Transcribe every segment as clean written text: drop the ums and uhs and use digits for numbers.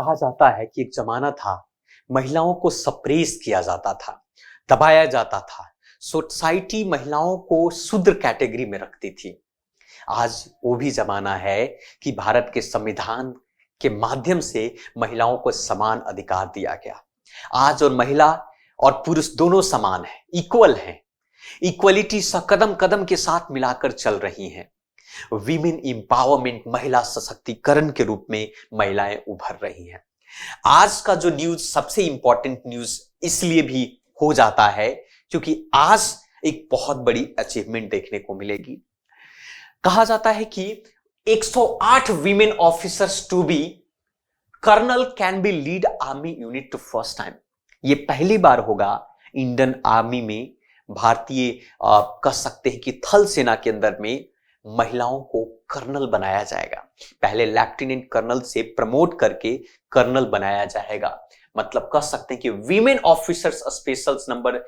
कहा जाता है कि एक जमाना था, महिलाओं को सप्रेस किया जाता था, दबाया जाता था। सोसाइटी महिलाओं को शूद्र कैटेगरी में रखती थी। आज वो भी जमाना है कि भारत के संविधान के माध्यम से महिलाओं को समान अधिकार दिया गया। आज और महिला और पुरुष दोनों समान हैं, इक्वल हैं। इक्वलिटी कदम कदम के साथ मिलाकर चल रही हैं। वीमेन एम्पावरमेंट, महिला सशक्तिकरण के रूप में महिलाएं उभर रही हैं। आज का जो न्यूज सबसे इंपॉर्टेंट न्यूज इसलिए भी हो जाता है क्योंकि आज एक बहुत बड़ी अचीवमेंट देखने को मिलेगी। कहा जाता है कि 108 women officers to be colonel can be lead army unit to first time. ये पहली बार होगा इंडियन आर्मी में, भारतीय कह सकते हैं कि थल सेना के अंदर में महिलाओं को कर्नल बनाया जाएगा। पहले लेफ्टिनेंट कर्नल से प्रमोट करके कर्नल बनाया जाएगा। मतलब कह सकते हैं कि women officers specials number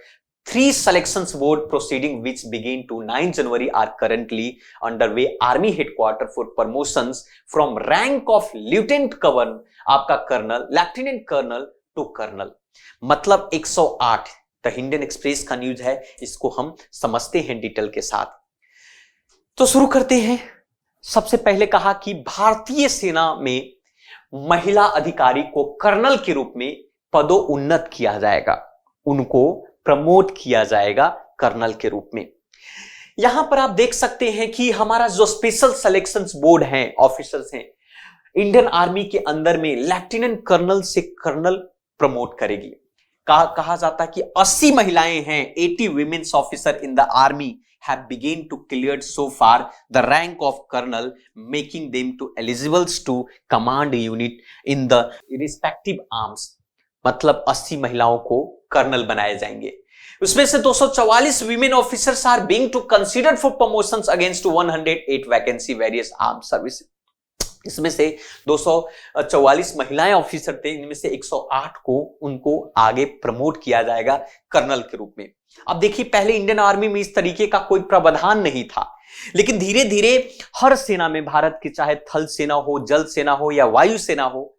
3 selections board proceeding which begin to 9 January are currently underway Army headquarters for promotions from rank of lieutenant colonel आपका colonel, lieutenant colonel to colonel. मतलब 108 द इंडियन एक्सप्रेस का news है, इसको हम समझते हैं detail के साथ। तो शुरू करते हैं। सबसे पहले कहा कि भारतीय सेना में महिला अधिकारी को कर्नल के रूप में पदोन्नत किया जाएगा, उनको प्रमोट किया जाएगा कर्नल के रूप में। यहां पर आप देख सकते हैं कि हमारा जो स्पेशल सिलेक्शंस बोर्ड है, ऑफिसर्स हैं, इंडियन आर्मी के अंदर में लेफ्टिनेंट कर्नल से कर्नल प्रमोट करेगी। कहा जाता है कि 80 महिलाएं हैं, 80 women's officer in the army have begun to cleared so far the rank of colonel, making them to eligible to command unit in the respective arms। मतलब 80 महिलाओं को कर्नल बनाए जाएंगे। उसमें से 244 women officers are being to considered for promotions against 108 vacancy various arm service. इसमें से 244 महिलाएं ऑफिसर थे, इनमें से 108 को उनको आगे प्रमोट किया जाएगा कर्नल के रूप में। अब देखिए, पहले इंडियन आर्मी में इस तरीके का कोई प्रावधान नहीं था, लेकिन धीरे धीरे हर सेना में, भारत की चाहे थल सेना हो, जल सेना हो या वायु सेना हो,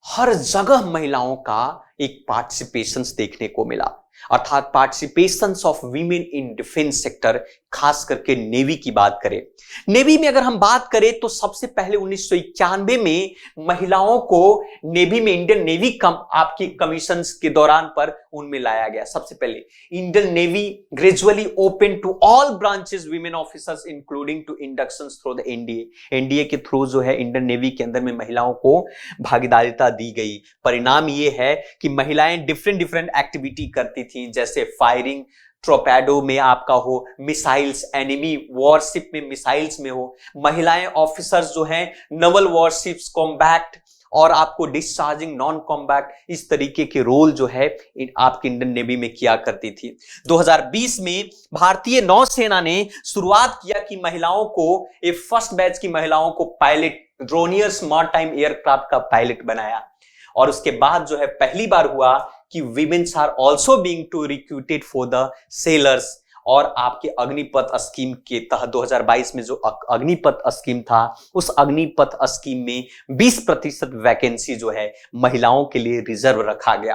हर जगह महिलाओं का एक पार्टिसिपेशन देखने को मिला। अर्थात participation of women in defence sector, खास करके नेवी की बात करें। नेवी में अगर हम बात करें तो सबसे पहले 1991 में महिलाओं को नेवी में, इंडियन नेवी आपकी कमीशन के दौरान पर उनमें लाया गया। सबसे पहले Indian Navy gradually open to all branches women officers including to inductions through the NDA. NDA के थ्रू जो है इंडियन नेवी के अंदर में महिलाओं को भागीदारिता दी गई। परिणाम ये है कि महिलाएं डिफरेंट एक्टिविटी करती थी, जैसे फायरिंग, टोर्पेडो में आपका हो, मिसाइल्स, एनिमी वॉरशिप में मिसाइल्स में हो। महिलाएं ऑफिसर्स जो हैं नवल वॉरशिप्स, कॉम्बैट और आपको डिस्चार्जिंग, नॉन कॉम्बैट, इस तरीके के रोल जो है आपकी इंडियन नेवी में किया करती थी। 2020 में भारतीय नौसेना ने शुरुआत किया कि महिलाओं को, एक फर्स्ट बैच की महिलाओं को पायलट, ड्रोनियर्स मारटाइम एयरक्राफ्ट का पायलट बनाया। और उसके बाद जो है पहली बार हुआ कि women's are also being to recruited for the sailors. और आपके अग्निपथ स्कीम के तहत 2022 में जो अग्निपथ स्कीम था, उस अग्निपथ स्कीम में 20% वैकेंसी जो है महिलाओं के लिए रिजर्व रखा गया।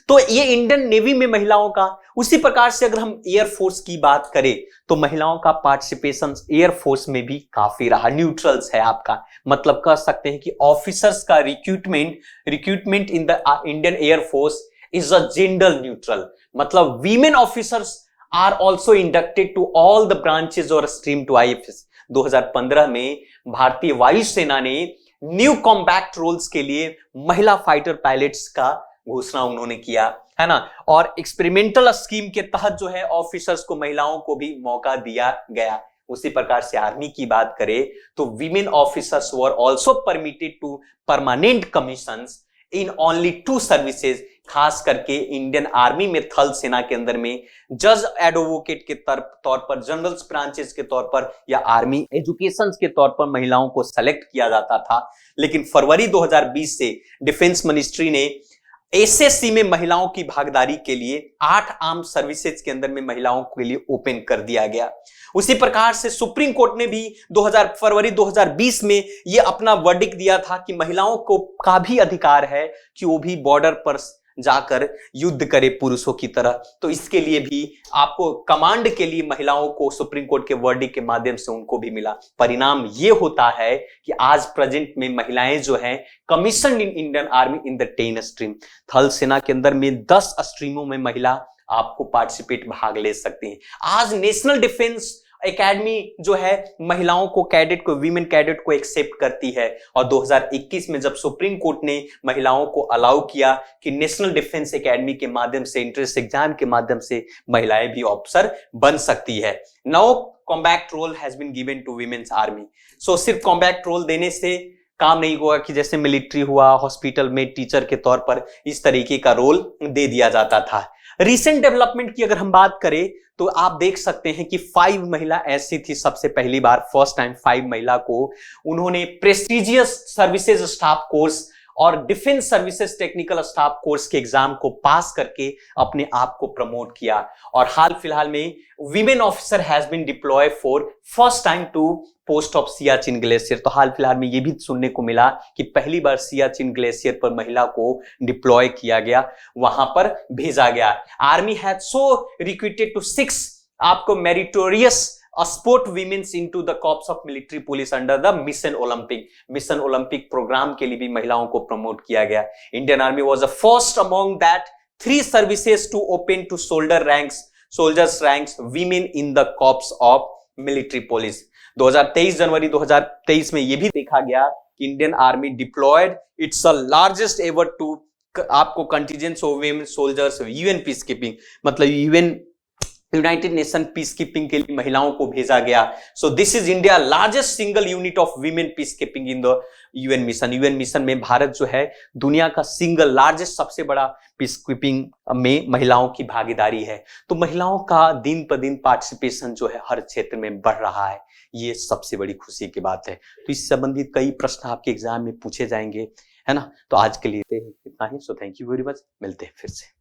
तो ये इंडियन नेवी में महिलाओं का। उसी प्रकार से अगर हम एयरफोर्स की बात करें तो महिलाओं का पार्टिसिपेशन एयरफोर्स में भी काफी रहा। न्यूट्रल्स है आपका, मतलब कह सकते हैं कि ऑफिसर्स का recruitment in the Indian Air Force is a gender neutral. मतलब women officers are also inducted to all the branches और स्ट्रीम टू आईएफएस। 2015 में भारतीय वायुसेना ने न्यू कॉम्बैट रोल्स के लिए महिला फाइटर पायलट्स का घोषणा उन्होंने किया, है ना। और एक्सपेरिमेंटल स्कीम के तहत जो है ऑफिसर्स को, महिलाओं को भी मौका दिया गया। उसी प्रकार से आर्मी की बात करें तो women officers were also permitted to permanent commissions in only 2 services. खास करके इंडियन आर्मी में, थल सेना के अंदर में जज एडवोकेट के तौर पर, जनरल ब्रांचेस के तौर पर या आर्मी एजुकेशन के तौर पर महिलाओं को सेलेक्ट किया जाता था। लेकिन फरवरी 2020 से डिफेंस मिनिस्ट्री ने एसएससी में महिलाओं की भागीदारी के लिए 8 आर्म सर्विसेज के अंदर में महिलाओं के लिए ओपन कर दिया गया। उसी प्रकार से सुप्रीम कोर्ट ने भी फरवरी 2020 में यह अपना वर्डिक्ट दिया था कि महिलाओं को का भी अधिकार है कि वो भी बॉर्डर पर जाकर युद्ध करे पुरुषों की तरह। तो इसके लिए भी आपको कमांड के लिए महिलाओं को सुप्रीम कोर्ट के वर्डिक्ट के माध्यम से उनको भी मिला। परिणाम ये होता है कि आज प्रेजेंट में महिलाएं जो हैं commission in Indian army in the 10 stream, थल सेना के अंदर में 10 स्ट्रीमों में महिला आपको पार्टिसिपेट भाग ले सकती हैं। आज नेशनल डिफेंस एकेडमी जो है महिलाओं को कैडेट को वीमेन कैडेट को एक्सेप्ट करती है और 2021 में जब सुप्रीम कोर्ट ने महिलाओं को अलाउ किया कि नेशनल डिफेंस एकेडमी के माध्यम से एंट्रेंस एग्जाम के माध्यम से महिलाएं भी ऑफिसर बन सकती है। Now combat role has been given to womens army. So सिर्फ कॉम्बैट रोल देने से काम नहीं होगा कि जैसे मिलिट्री हुआ, हॉस्पिटल में टीचर के तौर पर इस तरीके का रोल दे दिया जाता था। रिसेंट डेवलपमेंट की अगर हम बात करें तो आप देख सकते हैं कि 5 महिला ऐसी थी, सबसे पहली बार फर्स्ट टाइम 5 महिला को उन्होंने प्रेस्टिजियस सर्विसेज स्टाफ कोर्स और defence services technical staff course के एग्जाम को पास करके अपने आप को प्रमोट किया। और हाल फिलहाल में women officer has been deploy for first time to post of Siachen glacier. तो हाल फिलहाल में यह भी सुनने को मिला कि पहली बार सियाचिन ग्लेशियर पर महिला को डिप्लॉय किया गया, वहां पर भेजा गया। Army has so recruited to 6 आपको meritorious sport women's into the corps of military police under the mission Olympic programme के लिए भी महिलाओं को प्रमोट किया गया। Indian army was the first among that 3 services to open to soldiers ranks women in the corps of military police. 2023 जनवरी 2023 में यह भी देखा गया कि Indian army deployed its largest ever to आपको contingents of women soldiers UN peace keeping, मतलब United Nation peace keeping के लिए महिलाओं को भेजा गया। So this is India largest single unit of women peace keeping in the UN mission में भारत जो है दुनिया का सिंगल लार्जेस्ट सबसे बड़ा पीस कीपिंग में महिलाओं की भागीदारी है। तो महिलाओं का दिन पर दिन पार्टिसिपेशन जो है हर क्षेत्र में बढ़ रहा है, ये सबसे बड़ी खुशी की बात है। तो इस संबंधित कई प्रश्न आपके एग्जाम में पूछे जाएंगे, है ना। तो आज के लिए इतना ही। So thank you very much, मिलते हैं फिर से।